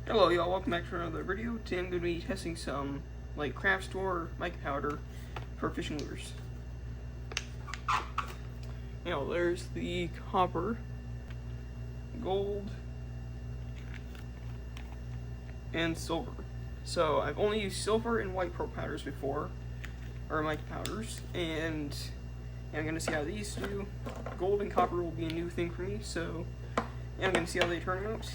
Hello y'all, welcome back to another video. Today I'm going to be testing some craft store mica powder for fishing lures. There's the copper, gold, and silver. So I've only used silver and white pearl powders before, or mica powders, and I'm going to see how these do. Gold and copper will be a new thing for me, so I'm going to see how they turn out.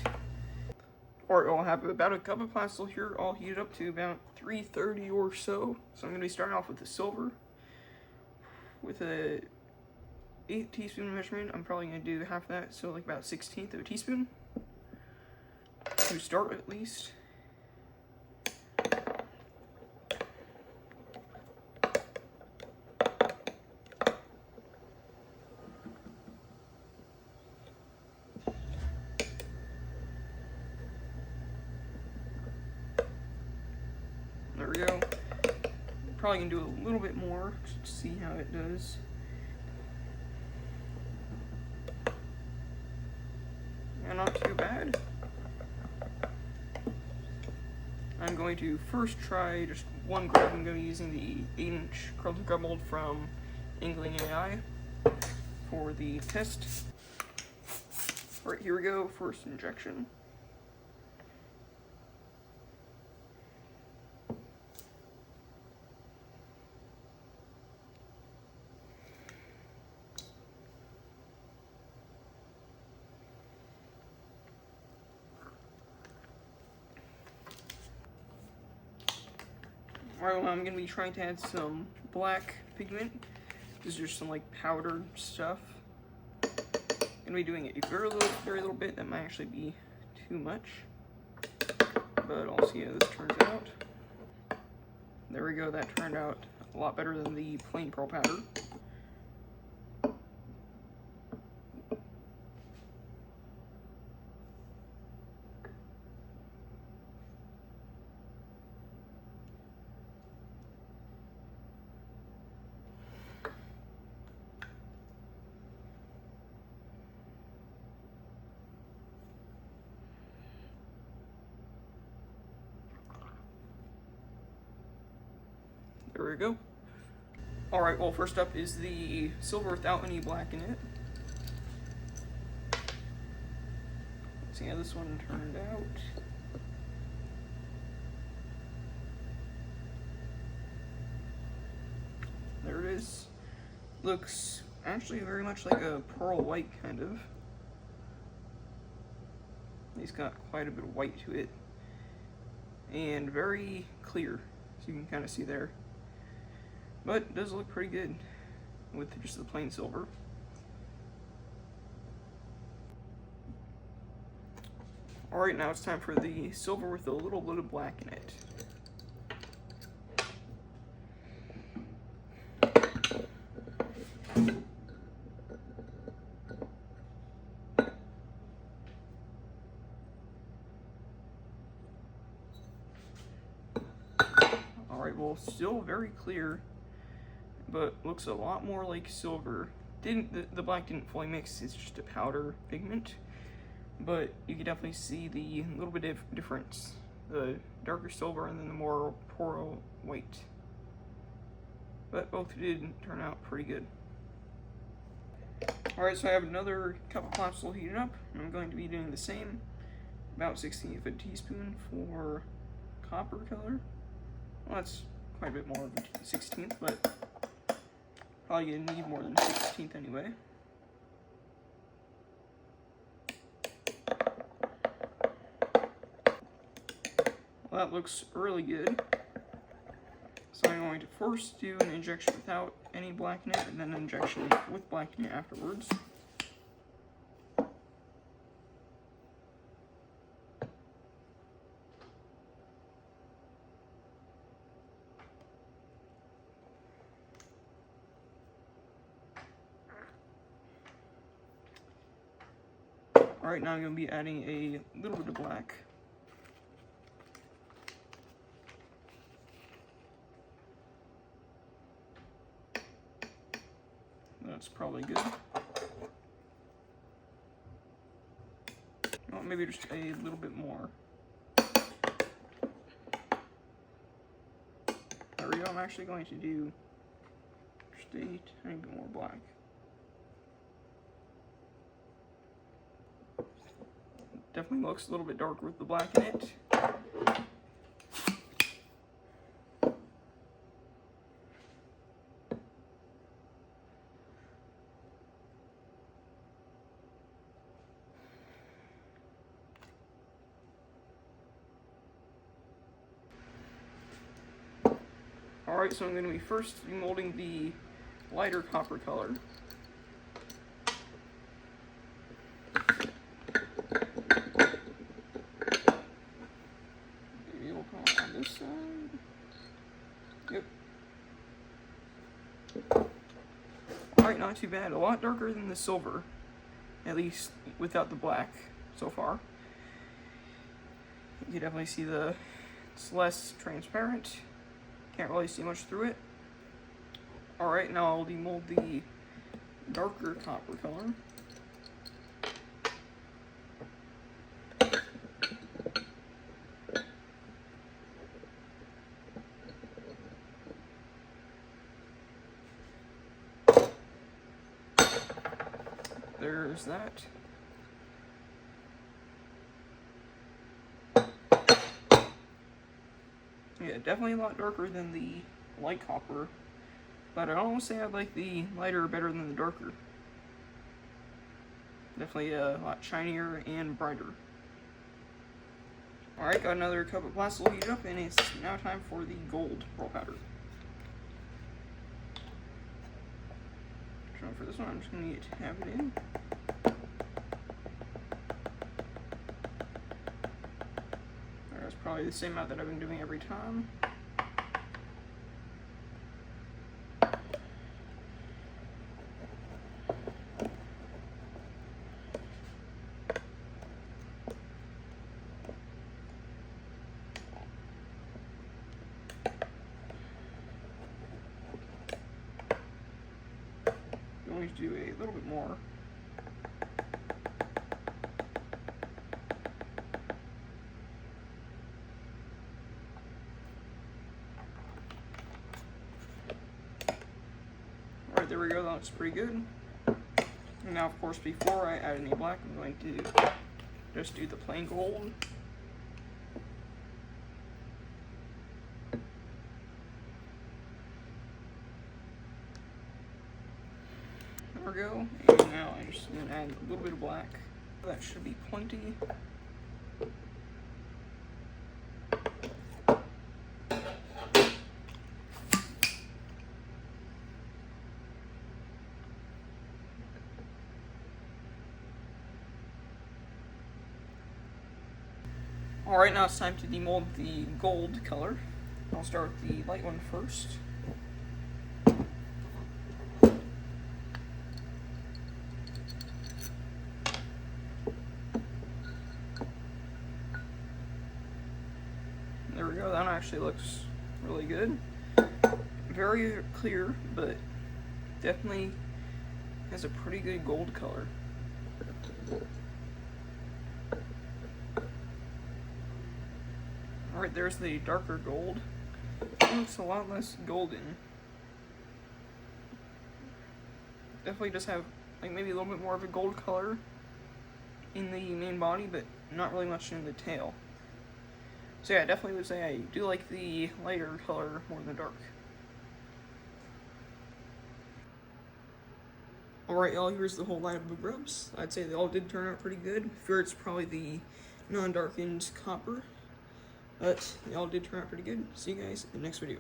Alright, I'll have about a cup of plastic here, all heated up to about 330 or so. So I'm going to be starting off with the silver. With a 8 teaspoon measurement, I'm probably going to do half of that, so like about 1/16 of a teaspoon. To start at least. There we go. Probably gonna do a little bit more just to see how it does. Yeah, not too bad. I'm going to first try just one grub. I'm going to be using the 8-inch curled grub mold from Angling AI for the test. Alright, here we go. First injection. Alright, well, I'm going to be trying to add some black pigment. This is just some powdered stuff. I'm going to be doing it a very little bit. That might actually be too much. But I'll see how this turns out. There we go, that turned out a lot better than the plain pearl powder. There we go. Alright, well, first up is the silver without any black in it. Let's see how this one turned out. There it is. Looks actually very much like a pearl white, kind of. It's got quite a bit of white to it. And very clear, so you can kind of see there. But it does look pretty good with just the plain silver. Alright, now it's time for the silver with a little bit of black in it. Alright, well, still very clear, but looks a lot more like silver. The black didn't fully mix, it's just a powder pigment, but you can definitely see the little bit of difference. The darker silver and then the more pearl white. But both did turn out pretty good. Alright, so I have another cup of plastic heated up, and I'm going to be doing the same. About 1/16 of a teaspoon for copper color. Well, that's quite a bit more of a 1/16, but probably gonna need more than 1/16 anyway. Well, that looks really good. So I'm going to first do an injection without any black in it, and then an injection with black in it afterwards. Alright, now I'm going to be adding a little bit of black. That's probably good. Well, maybe just a little bit more. There we go. I'm actually going to do just a tiny bit more black. Definitely looks a little bit darker with the black in it. Alright, so I'm going to be first molding the lighter copper color. Maybe we'll come on this side. Yep. Alright, not too bad. A lot darker than the silver. At least without the black so far. You can definitely see it's less transparent. Can't really see much through it. Alright, now I'll demold the darker copper color. There's that. Yeah, definitely a lot darker than the light copper, but I'd almost say I like the lighter better than the darker. Definitely a lot shinier and brighter. Alright, got another cup of plastic heated up, and it's now time for the gold pearl powder. So for this one, I'm just going to need to tap it in. That's probably the same amount that I've been doing every time. Going to do a little bit more. Alright, there we go, that looks pretty good. And now, of course, before I add any black, I'm going to just do the plain gold. There we go, and now I'm just going to add a little bit of black. That should be pointy. Alright, now it's time to demold the gold color. I'll start with the light one first. There we go, that actually looks really good. Very clear, but definitely has a pretty good gold color. Alright, there's the darker gold. It looks a lot less golden. Definitely does have like maybe a little bit more of a gold color in the main body, but not really much in the tail. So yeah, I definitely would say I do like the lighter color more than the dark. Alright y'all, here's the whole line of boob rubs. I'd say they all did turn out pretty good. Favorite's probably the non-darkened copper. But they all did turn out pretty good. See you guys in the next video.